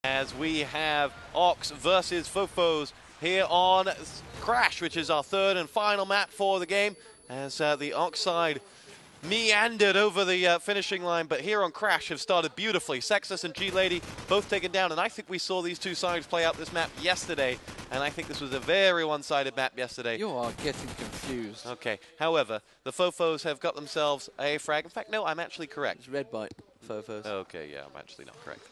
As we have Ox versus Fofos here on Crash, which is our third and final map for the game, as the Ox side meandered over the finishing line, but here on Crash have started beautifully. Sexus and G-Lady both taken down, and I think we saw these two sides play out this map yesterday, and I think this was a very one-sided map yesterday. You are getting confused. Okay, however, the Fofos have got themselves a frag. In fact, no, I'm actually correct. It's red bite, Fofos. Okay, yeah, I'm actually not correct.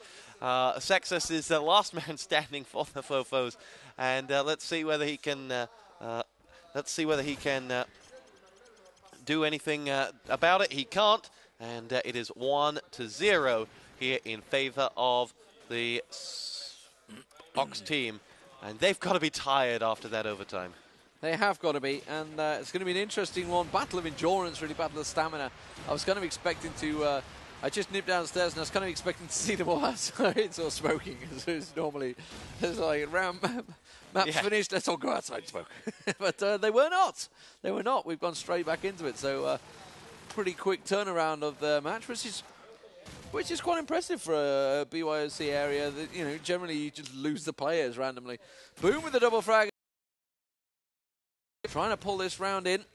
Sexus is the last man standing for the Fofos, and let's see whether he can. Do anything about it. He can't, and it is 1-0 here in favor of the Ox team, and they've got to be tired after that overtime. They have got to be, and it's going to be an interesting one. Battle of endurance, really, battle of stamina. I was kind of expecting to. I just nipped downstairs and I was kind of expecting to see them all outside or smoking, as it's normally. It's like, round map's finished, let's all go outside and smoke. But they were not. They were not. We've gone straight back into it. So pretty quick turnaround of the match, which is quite impressive for a BYOC area. That, you know, generally you just lose the players randomly. Boom with the double frag. Trying to pull this round in.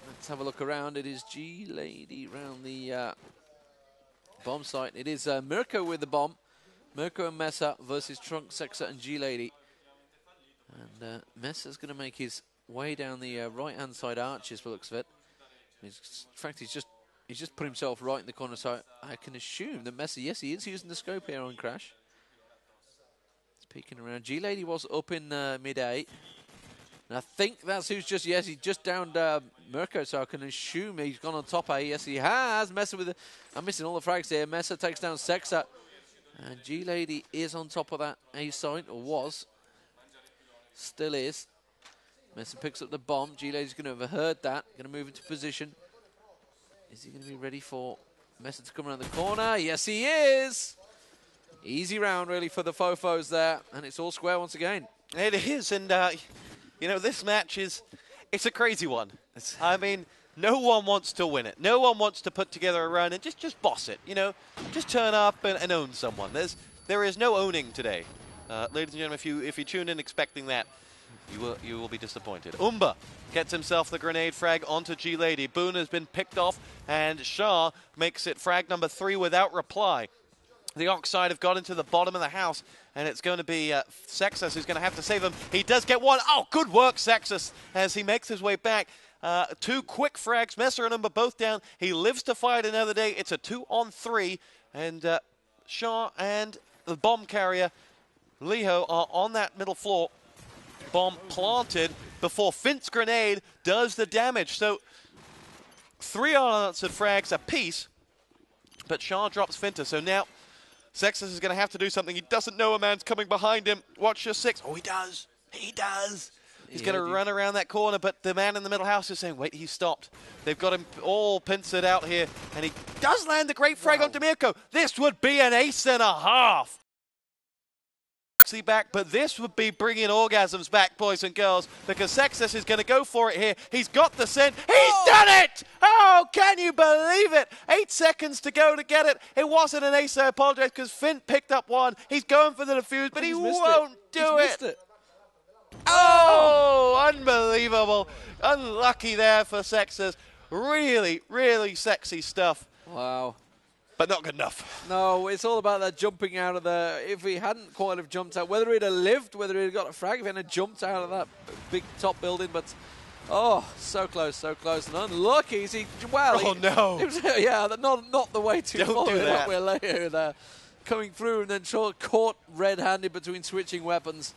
Let's have a look around. It is G-Lady round the bomb site. It is Mirko with the bomb. Mirko and Mesa versus Trunk, Sexa, and G-Lady. And Mesa's going to make his way down the right-hand side arches, for the looks of it. In fact, he's just put himself right in the corner, so I can assume that Mesa, yes, he is using the scope here on Crash. He's peeking around. G-Lady was up in mid-A. And I think that's who's just, yes, he just downed Mirko, so I can assume he's gone on top A. Yes, he has. Mesa with the, I'm missing all the frags here. Mesa takes down Sexa. And G-Lady is on top of that A site, or was. Still is. Mesa picks up the bomb. G-Lady's going to have overheard that. Going to move into position. Is he going to be ready for Mesa to come around the corner? Yes, he is. Easy round, really, for the Fofos there. And it's all square once again. It is, and you know, this match it's a crazy one. I mean, no one wants to win it. No one wants to put together a run and just boss it, you know. Just turn up and own someone. There is no owning today. Ladies and gentlemen, if you tune in expecting that, you will be disappointed. Umba gets himself the grenade frag onto G-Lady. Boone has been picked off, and Shah makes it frag number 3 without reply. The Ox side have got into the bottom of the house, and it's going to be Sexus who's going to have to save him. He does get one. Oh, good work, Sexus, as he makes his way back. 2 quick frags. Messer and Umba both down. He lives to fight another day. It's a 2-on-3, and Shah and the bomb carrier, Leho, are on that middle floor. Bomb planted before Fint's grenade does the damage. So 3 unanswered frags apiece, but Shah drops Finta. So now Sexus is going to have to do something. He doesn't know a man's coming behind him. Watch your 6. Oh, he does. He does. He's going to run around that corner, but the man in the middle house is saying, wait, he stopped. They've got him all pincered out here, and he does land the great frag onto Mirko. This would be an ace and a half. Back, but this would be bringing orgasms back, boys and girls, because Sexus is going to go for it here. He's got the send. He's done it! Oh, can you believe it? 8 seconds to go to get it. It wasn't an ace, I apologize, because Finn picked up one. He's going for the defuse, but he won't do it. Oh, unbelievable. Unlucky there for Sexus. Really, really sexy stuff. Wow. But not good enough. No, it's all about that jumping out of the... If he hadn't quite have jumped out, whether he'd have lived, whether he'd have got a frag, if he hadn't jumped out of that big top building, but... Oh, so close, so close. And unlucky. Well, no. It was, yeah, not the way to Don't do that. We're later there. Coming through and then caught red-handed between switching weapons.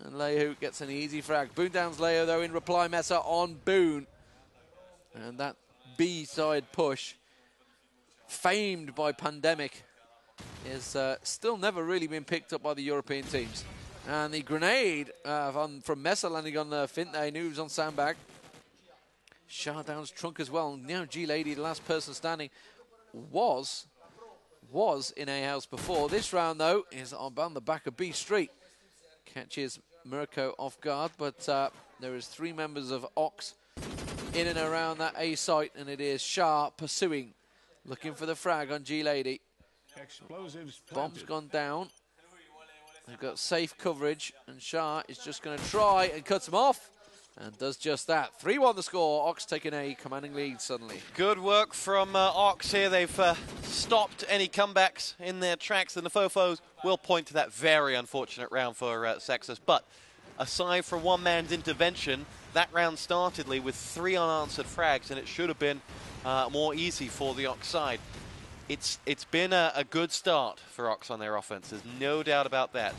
And Lehu gets an easy frag. Boone downs Lehu, though, in reply. Mesa on Boone. And that B-side push, famed by Pandemic, is still never really been picked up by the European teams. And the grenade from Mesa landing on Fint there. He knew he was on sandbag. Shah downs Trunk as well. Now G-Lady, the last person standing, was in A house before. This round, though, is on the back of B Street. Catches Mirko off guard, but there is 3 members of Ox in and around that A site, and it is Shah pursuing, looking for the frag on G-Lady. Bomb's gone down. They've got safe coverage, and Shah is just going to try and cuts him off, and does just that. 3-1 the score. Ox taking a commanding lead suddenly. Good work from Ox here. They've stopped any comebacks in their tracks, and the fofos will point to that very unfortunate round for Sexus. But aside from one man's intervention, that round started, Lee, with 3 unanswered frags, and it should have been more easy for the Ox side. It's been a good start for Ox on their offense. There's no doubt about that.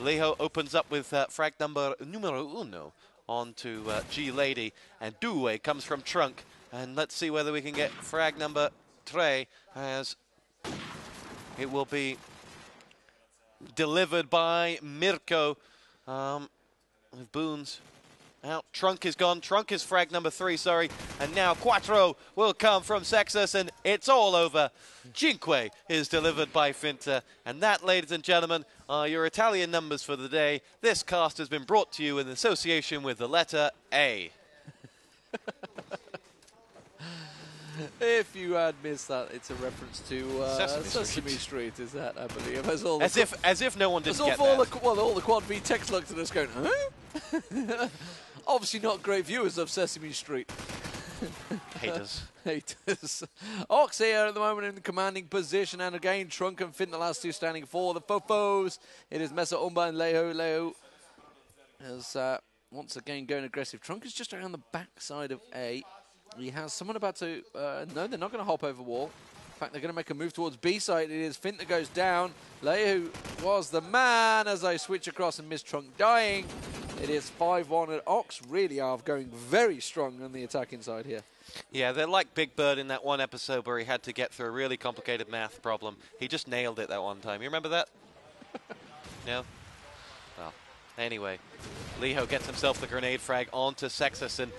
Leho opens up with frag numero uno onto G Lady, and Due comes from Trunk. And let's see whether we can get frag number 3, as it will be delivered by Mirko with Boons out. Trunk is gone. Trunk is frag number 3, sorry. And now Quattro will come from Sexus, and it's all over. Cinque is delivered by Finta. And that, ladies and gentlemen, are your Italian numbers for the day. This cast has been brought to you in association with the letter A. If you had missed that, it's a reference to Sesame Street, is that, I believe. As if no one didn't get that. All the Quad V text looked at us going, huh? Obviously not great viewers of Sesame Street. Haters. Haters. Ox here at the moment in the commanding position, and again, Trunk and Finn, the last 2 standing for the fofos. It is Mesa, Umba, and Leho. Leho is once again going aggressive. Trunk is just around the backside of A. He has someone about to... no, they're not going to hop over wall. In fact, they're going to make a move towards B side. It is Fint that goes down. Lehu was the man as I switch across and miss Trunk dying. It is 5-1, and Ox really are going very strong on the attacking side here. Yeah, they're like Big Bird in that one episode where he had to get through a really complicated math problem. He just nailed it that one time. You remember that? No? Well, anyway. Leho gets himself the grenade frag onto Sexus, and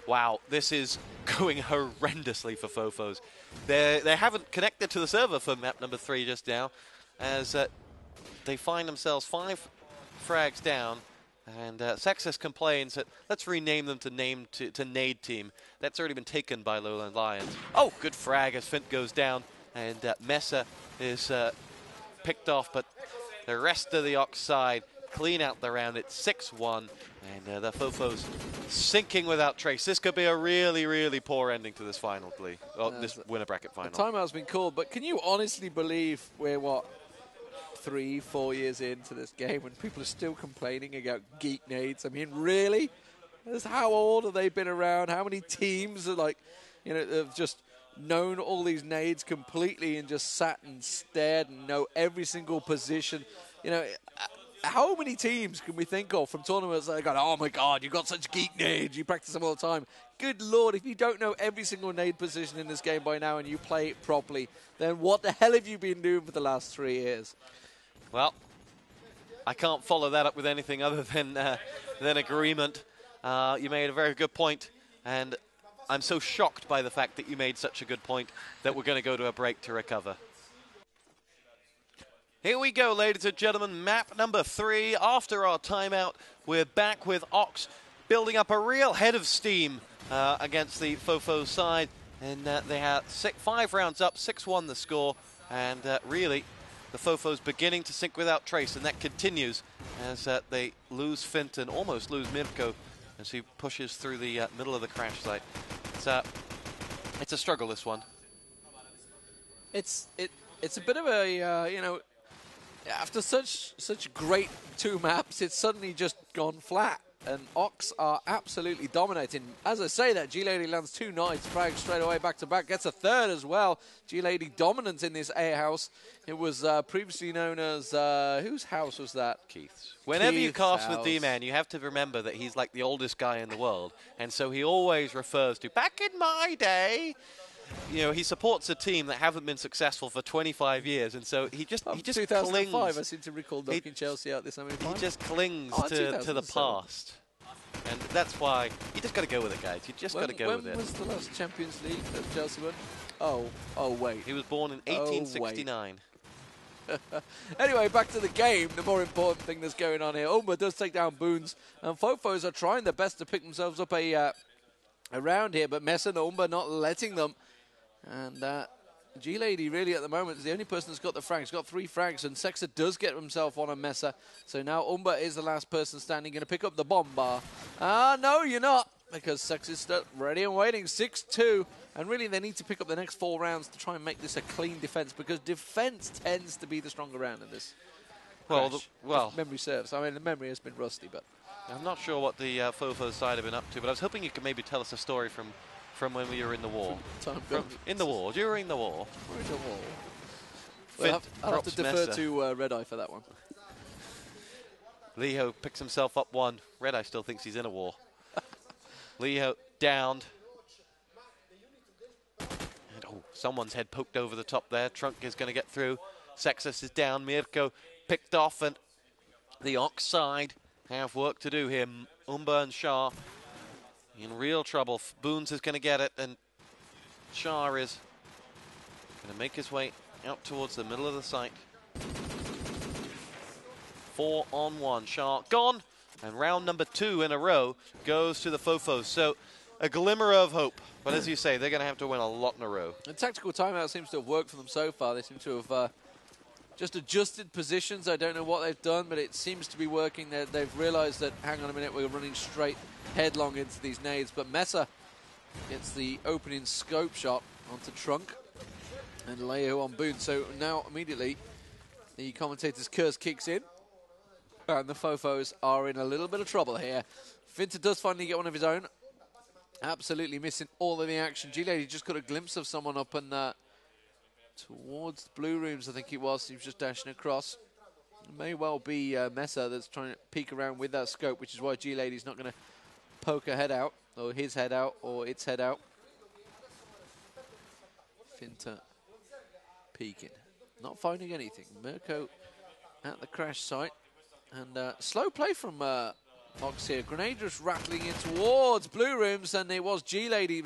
wow, this is going horrendously for fofos. They haven't connected to the server for map number 3 just now, as they find themselves 5 frags down. And Sexus complains that let's rename them to Nade Team. That's already been taken by Lowland Lions. Oh, good frag as Fint goes down, and Mesa is picked off, but the rest of the Ox side clean out the round. It's 6-1, and the fofos sinking without trace. This could be a really, really poor ending to this final, Lee. Oh, this winner bracket final. The timeout's been called, but can you honestly believe we're, what, 3-4 years into this game when people are still complaining about geek nades? I mean, really? How old have they been around? How many teams are like, you know, have just known all these nades completely and just sat and stared and know every single position? You know, how many teams can we think of from tournaments that go, oh my God, you've got such geek nades, you practice them all the time? Good Lord, if you don't know every single nade position in this game by now and you play it properly, then what the hell have you been doing for the last 3 years? Well, I can't follow that up with anything other than agreement. You made a very good point, and I'm so shocked by the fact that you made such a good point that we're going to go to a break to recover. Here we go, ladies and gentlemen, map number 3. After our timeout, we're back with Ox building up a real head of steam against the Fofo side. And they had 5 rounds up, 6-1 the score, and really the Fofos beginning to sink without trace, and that continues as they lose Fint and almost lose Mirko as he pushes through the middle of the crash site. It's a struggle, this one. It's a bit of a, you know, after such great 2 maps, it's suddenly just gone flat. And Ox are absolutely dominating. As I say that, G-Lady lands 2 nice frags straight away, back-to-back. Gets a 3rd as well. G-Lady dominant in this A house. It was previously known as... whose house was that? Keith's. Whenever Keith's you cast house. with D-Man, you have to remember that he's like the oldest guy in the world. And so he always refers to, back in my day... You know, he supports a team that haven't been successful for 25 years, and so he just 2005, clings. I seem to recall knocking Chelsea out this semi-final. He just clings to the past, and that's why you just got to go with it, guys. You just got to go with it. When was the last Champions League that Chelsea won? Oh wait. He was born in 1869. Anyway, back to the game. The more important thing that's going on here. Umba does take down Boons, and Fofos are trying their best to pick themselves up a round here, but Mesa and Umba not letting them. And G-Lady really at the moment is the only person that's got the frags. Got 3 frags, and Sexa does get himself on a Mesa. So now Umber is the last person standing, going to pick up the bomb bar. No, you're not, because Sex is still ready and waiting. 6-2, and really they need to pick up the next 4 rounds to try and make this a clean defense, because defense tends to be the stronger round in this. Well, if memory serves. I mean, the memory has been rusty, but I'm not sure what the fofos side have been up to, but I was hoping you could maybe tell us a story from when we were in the war. In the war, during the war. We're in the war. Well, I'll have to defer to Red Eye for that one. Leo picks himself up 1. Red Eye still thinks he's in a war. Leo downed. And, oh, someone's head poked over the top there. Trunk is going to get through. Sexus is down. Mirko picked off, and the Ox side have work to do here. Umber and Shah in real trouble. Boons is going to get it, and Shah is going to make his way out towards the middle of the site. 4 on 1. Shah gone, and round number 2 in a row goes to the Fofos. So a glimmer of hope, but as you say, they're going to have to win a lot in a row. The tactical timeout seems to have worked for them so far. They seem to have just adjusted positions. I don't know what they've done, but it seems to be working. They've realized that, hang on a minute, we're running straight headlong into these nades. But Mesa gets the opening scope shot onto Trunk, and Leo on Boone. So now immediately the commentator's curse kicks in, and the Fofos are in a little bit of trouble here. Finta does finally get one of his own. Absolutely missing all of the action. G-Lady just got a glimpse of someone up and towards the blue rooms, I think it was. He was just dashing across. It may well be Mesa that's trying to peek around with that scope, which is why G-Lady's not going to poke her head out, or his head out, or its head out. Finta peeking. Not finding anything. Mirko at the crash site. And slow play from Ox here. Grenade just rattling in towards blue rooms, and it was G-Lady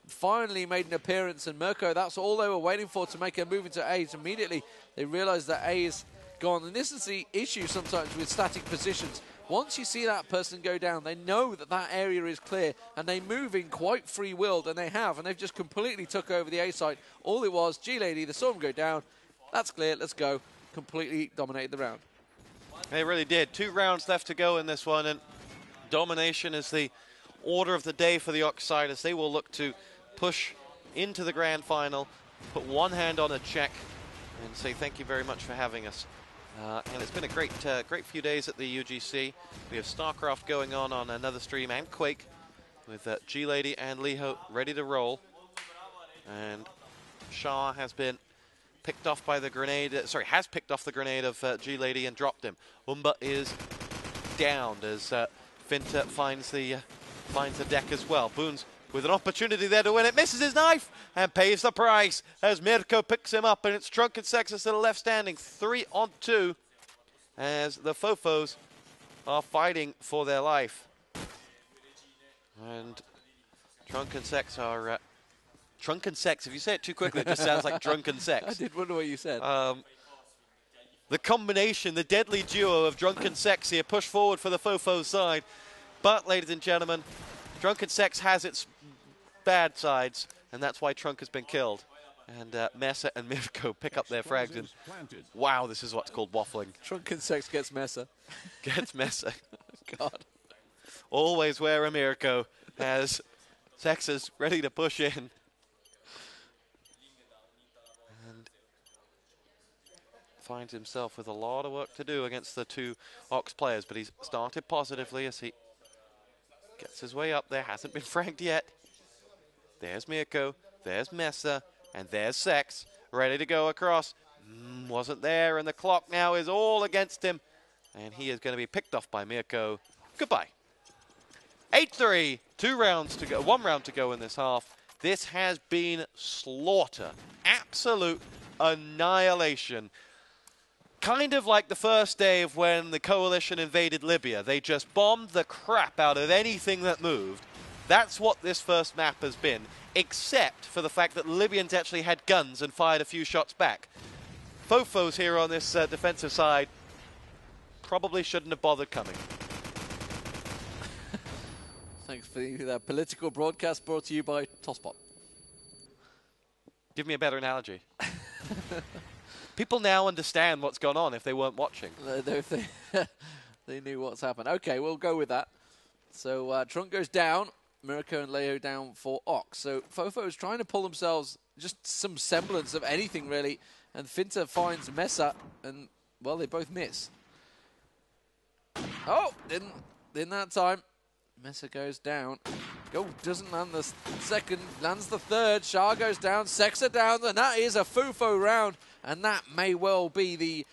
finally made an appearance, and Mirko, that's all they were waiting for to make a move into A. So immediately they realize that A is gone, and this is the issue sometimes with static positions. Once you see that person go down, they know that that area is clear, and they move in quite free-willed, and they've just completely took over the A site. All it was, G-Lady, they saw him go down, that's clear, let's go, completely dominated the round. They really did. 2 rounds left to go in this one, and domination is the order of the day for the Ox side, as they will look to push into the grand final, put one hand on a check, and say thank you very much for having us. And it's been a great few days at the UGC. We have StarCraft going on another stream, and Quake, with G-Lady and Liho ready to roll. And Shah has been picked off by the grenade, has picked off the grenade of G-Lady and dropped him. Umba is downed as Finta finds the deck as well. Boons with an opportunity there to win it, misses his knife and pays the price as Mirko picks him up, and it's Trunk and Sexus to the left standing. 3 on 2 as the Fofos are fighting for their life. And Trunk and Sex are... Drunken Sex, if you say it too quickly, it just sounds like drunken sex. I did wonder what you said. The combination, the deadly duo of Drunken Sex here push forward for the Fofo side. But, ladies and gentlemen, Drunken Sex has its bad sides, and that's why Trunk has been killed. And Mesa and Mirko pick up their frags, and wow, this is what's called waffling. Drunken Sex gets Mesa. Gets Mesa. God. Always wear a Mirko as Sex is ready to push in. Finds himself with a lot of work to do against the 2 Ox players, but he's started positively as he gets his way up there. Hasn't been fragged yet. There's Mirko, there's Mesa, and there's Sex, ready to go across. Wasn't there, and the clock now is all against him, and he is going to be picked off by Mirko. Goodbye. 8-3, 2 rounds to go, 1 round to go in this half. This has been slaughter, absolute annihilation. Kind of like the first day of when the coalition invaded Libya. They just bombed the crap out of anything that moved. That's what this first map has been, except for the fact that Libyans actually had guns and fired a few shots back. Fofos here on this defensive side probably shouldn't have bothered coming. Thanks for that political broadcast brought to you by Tosspot. Give me a better analogy. People now understand what's gone on if they weren't watching. They knew what's happened. Okay, we'll go with that. So Trunk goes down. Mirko and Leo down for Ox. So fofos trying to pull themselves just some semblance of anything, really. And Finta finds Mesa, and, well, they both miss. Oh, didn't that time. Mesa goes down. Oh, doesn't land the second, lands the third. Shah goes down, Sexa down, and that is a fofo round. And that may well be the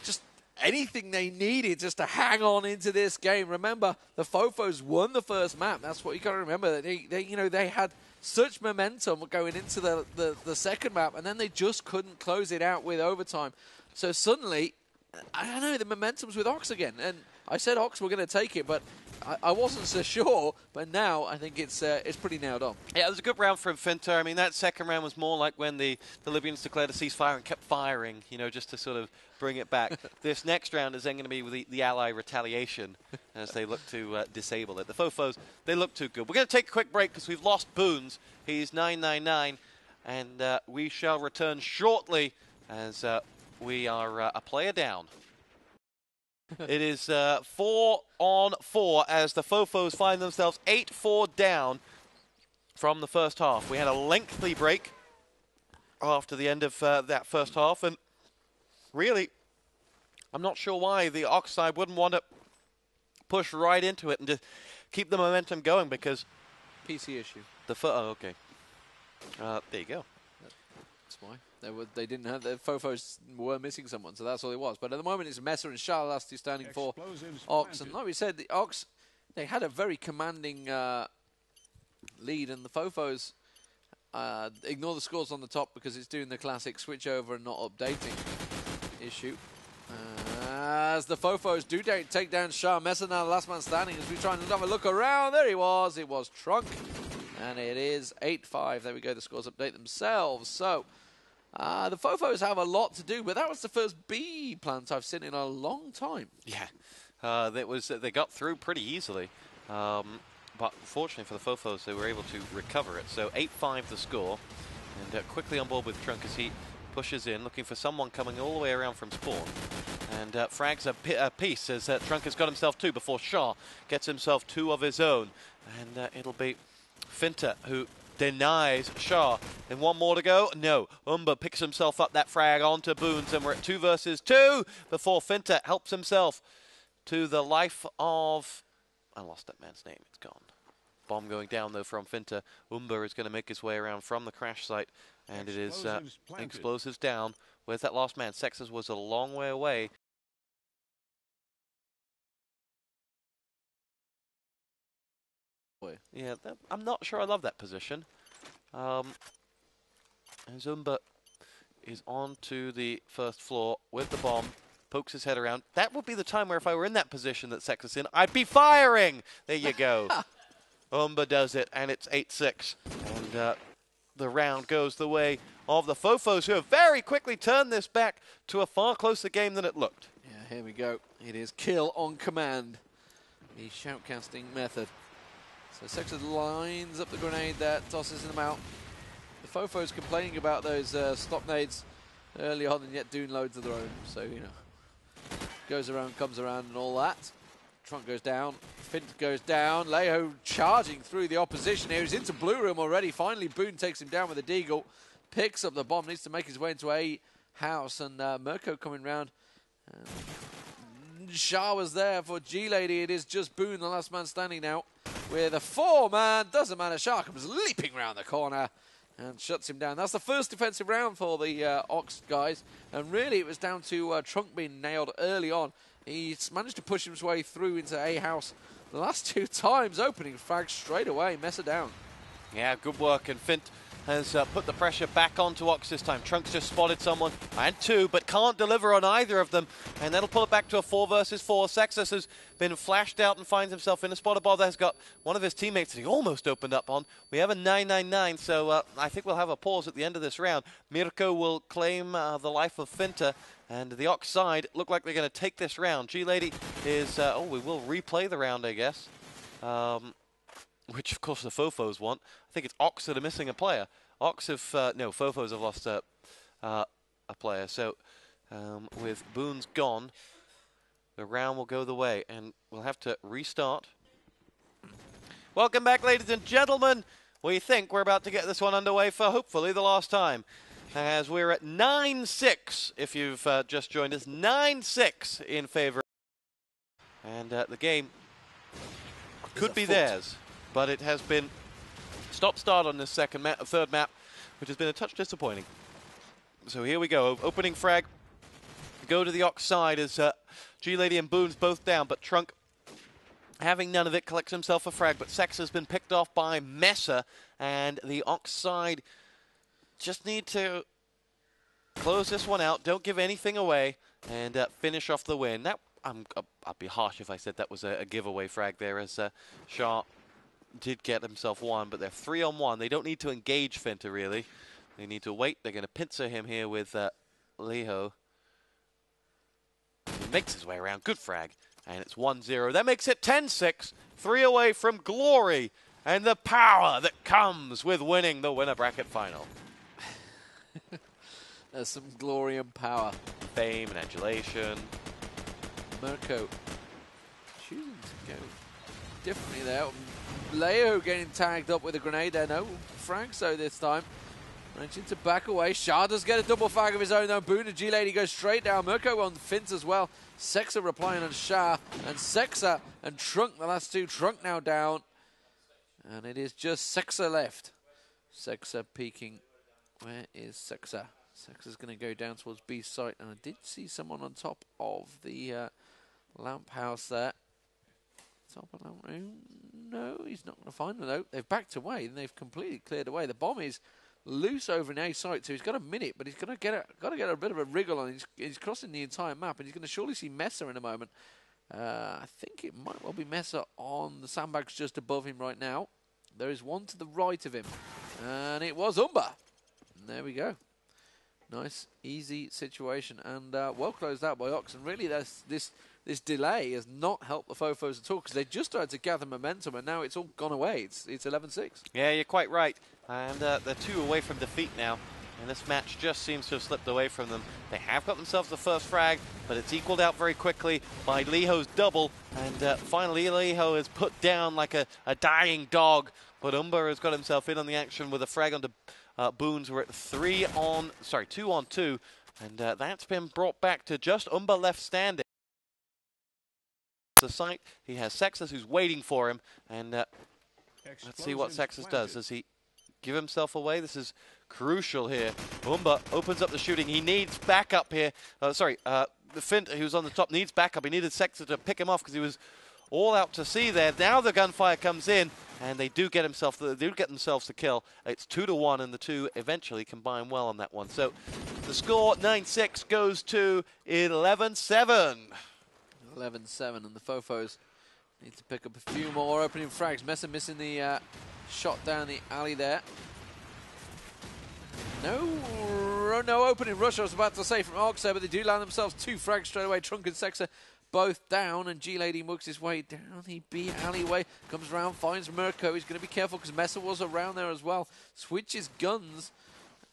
just anything they needed just to hang on into this game. Remember, the fofos won the first map. That's what you got to remember. They had such momentum going into the second map, and then they just couldn't close it out with overtime. So suddenly, I don't know, the momentum's with Ox again. And I said Ox were going to take it, but I wasn't so sure, but now I think it's pretty nailed on. Yeah, it was a good round from Finta. I mean, that second round was more like when the Libyans declared a ceasefire and kept firing, just to sort of bring it back. This next round is then going to be with the ally retaliation as they look to disable it. The fofos, they look too good. We're going to take a quick break because we've lost Boons. He's 999, and we shall return shortly as we are a player down. It is 4-on-4 as the fofos find themselves 8-4 down from the first half. We had a lengthy break after the end of that first half, and really, I'm not sure why the Ox side wouldn't want to push right into it and just keep the momentum going because... PC issue. Oh, okay. There you go. That's why. They didn't have the fofos were missing someone, so that's all it was. But at the moment, it's Mesa and Shah last two standing for Ox. And like we said, the Ox, they had a very commanding lead, and the fofos ignore the scores on the top because it's doing the classic switch over and not updating issue. As the fofos do take down Shah, Mesa now the last man standing as we try and have a look around. There he was. It was Trunk. And it is 8-5. There we go. The scores update themselves. So the fofos have a lot to do, but that was the first B plant I've seen in a long time. Yeah, they got through pretty easily. But fortunately for the fofos, they were able to recover it. So 8-5 the score. And quickly on board with Trunk as he pushes in, looking for someone coming all the way around from spawn. And frags a piece as Trunk has got himself two before Shah gets himself two of his own. And it'll be Finta who denies Shah. And one more to go. No. Umber picks himself up that frag onto Boons, and we're at 2 versus 2 before Finta helps himself to the life of... I lost that man's name. It's gone. Bomb going down, though, from Finta. Umber is going to make his way around from the crash site, and it is explosives down. Where's that last man? Sexas was a long way away. Yeah, I'm not sure I love that position. As Umber is on to the first floor with the bomb, pokes his head around. That would be the time where if I were in that position that Sexas in, I'd be firing! There you go. Umber does it, and it's 8-6. And the round goes the way of the fofos, who have very quickly turned this back to a far closer game than it looked. Yeah, here we go. It is kill on command. The shoutcasting method. So Sexas lines up the grenade there, tosses them out. The fofos complaining about those stop nades early on and yet doing loads of their own. So, goes around, comes around and all that. Trunk goes down, Fint goes down, Leo charging through the opposition here. He's into blue room already. Finally, Boone takes him down with a deagle, picks up the bomb, needs to make his way into a house, and Mirko coming round. Shah was there for G-Lady. It is just Boone, the last man standing now, with a 4-man. Doesn't matter. Shah comes leaping round the corner and shuts him down. That's the first defensive round for the Ox guys, and really it was down to Trunk being nailed early on. He's managed to push his way through into a house the last 2 times, opening frags straight away, Mesa down. Yeah, good work, and Fint has put the pressure back onto Ox this time. Trunk's just spotted someone, and 2, but can't deliver on either of them, and that'll pull it back to a 4 versus 4. Sexas has been flashed out and finds himself in a spot above that has got one of his teammates that he almost opened up on. We have a 999, so I think we'll have a pause at the end of this round. Mirko will claim the life of Finta, and the Ox side look like they're going to take this round. G-Lady is, we will replay the round, I guess. Which, of course, the fofos want. I think it's Ox that are missing a player. Ox have, no, fofos have lost a player. So with Boons gone, the round will go the way, and we'll have to restart. Welcome back, ladies and gentlemen. We think we're about to get this one underway for hopefully the last time, as we're at 9-6, if you've just joined us, 9-6 in favor. And the game could be theirs, but it has been stop-start on this third map, which has been a touch disappointing. So here we go, opening frag. Go to the Ox side as G-Lady and Boons both down, but Trunk, having none of it, collects himself a frag, but Sex has been picked off by Mesa, and the Ox side just need to close this one out, don't give anything away, and finish off the win. That I'd be harsh if I said that was a giveaway frag there, as Sharp did get himself one, but they're 3-on-1. They don't need to engage Finta, really. They need to wait. They're going to pincer him here with Leho. He makes his way around. Good frag. And it's 1-0. That makes it 10-6. 3 away from glory and the power that comes with winning the winner bracket final. There's some glory and power. Fame and adulation. Mirko choosing to go differently there. Leo getting tagged up with a grenade there. No frags though this time. Managing to back away. Shah does get a double frag of his own though. Boone and G-Lady goes straight down. Mirko on Fins as well. Sexa replying on Shah. And Sexa and Trunk, the last two. Trunk now down. And it is just Sexa left. Sexa peeking. Where is Sexa? Sexa's going to go down towards B site. And I did see someone on top of the lamp house there. Top of lamp room. No, he's not going to find them though. They've backed away and they've completely cleared away. The bomb is loose over in A site, so he's got a minute, but he's got to get a bit of a wriggle on. He's crossing the entire map, and he's going to surely see Mesa in a moment. I think it might well be Mesa on the sandbags just above him right now. There is one to the right of him, and it was Umber. And there we go. Nice, easy situation, and well closed out by Ox. And really, this delay has not helped the Fofos at all, because they just started to gather momentum, and now it's all gone away. It's 11-6. Yeah, you're quite right. And they're 2 away from defeat now. And this match just seems to have slipped away from them. They have got themselves the first frag, but it's equaled out very quickly by Leho's double. And finally, Leho is put down like a dying dog. But Umber has got himself in on the action with a frag onto Boons. We're at 2-on-2. And that's been brought back to just Umber left standing. The site, he has Sexus who's waiting for him. And let's see what Sexus does. Does he give himself away? This is crucial here. Umber opens up the shooting. He needs backup here. The Fint, who's on the top, needs backup. He needed Sexus to pick him off because he was all out to sea there. Now the gunfire comes in, and they do get themselves the kill. It's 2-1, and the two eventually combine well on that one. So the score 9-6 goes to 11-7. 11-7, and the Fofos need to pick up a few more opening frags. Mesa missing the shot down the alley there. No opening rush, I was about to say, from Ox there, but they do land themselves 2 frags straight away. Trunk and Sexa both down, and G-Lady works his way down the B alleyway, comes around, finds Mirko. He's going to be careful because Mesa was around there as well. Switches guns,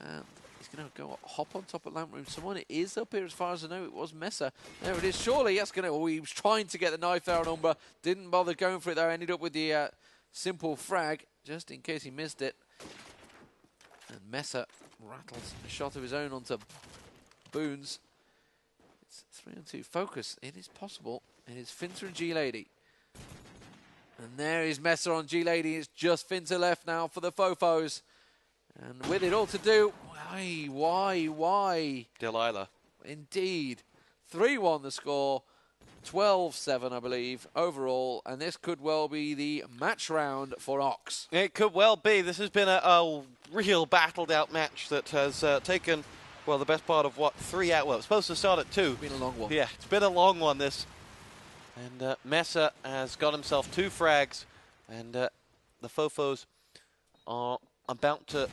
and he's going to go hop on top of lamp room. Someone is up here as far as I know. It was Mesa. There it is. Surely that's going to... Oh, he was trying to get the knife there on Umber. Didn't bother going for it there. Ended up with the simple frag, just in case he missed it. And Mesa rattles a shot of his own onto Boons. It's 3-on-2. Focus. It is possible. It is Finta and G-Lady. And there is Mesa on G-Lady. It's just Finta left now for the Fofos. And with it all to do, why? Delilah. Indeed. 3-1 the score. 12-7, I believe, overall. And this could well be the match round for Ox. It could well be. This has been a real battled-out match that has taken, well, the best part of, 3 hours? Well, it's supposed to start at 2. It's been a long one. Yeah, it's been a long one, this. And Mesa has got himself 2 frags. And the Fofos are about to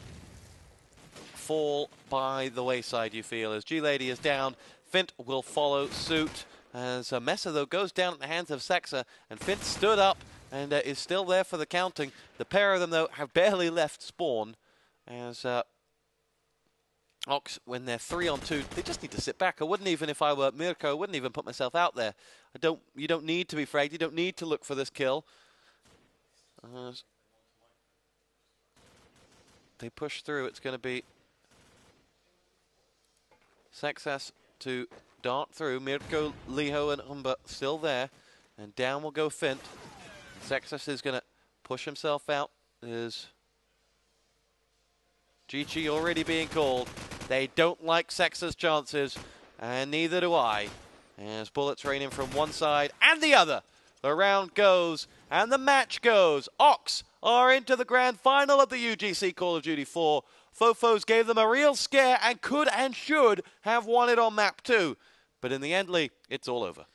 fall by the wayside, you feel, as G-Lady is down. Fint will follow suit. As Mesa, though, goes down at the hands of Sexa, and Fint stood up and is still there for the counting. The pair of them, though, have barely left spawn, As Ox, when they're 3-on-2, they just need to sit back. I wouldn't even, if I were Mirko, I wouldn't even put myself out there. You don't need to be fragged. You don't need to look for this kill. As they push through, it's going to be Success to dart through. Mirko, Liho, and Humber still there. And down will go Fint. Success is going to push himself out. There's GG already being called. They don't like Sexa's chances, and neither do I. As bullets raining from one side and the other. The round goes, and the match goes. Ox are into the grand final of the UGC Call of Duty 4. Fofos gave them a real scare and could and should have won it on map 2. But in the end, Lee, it's all over.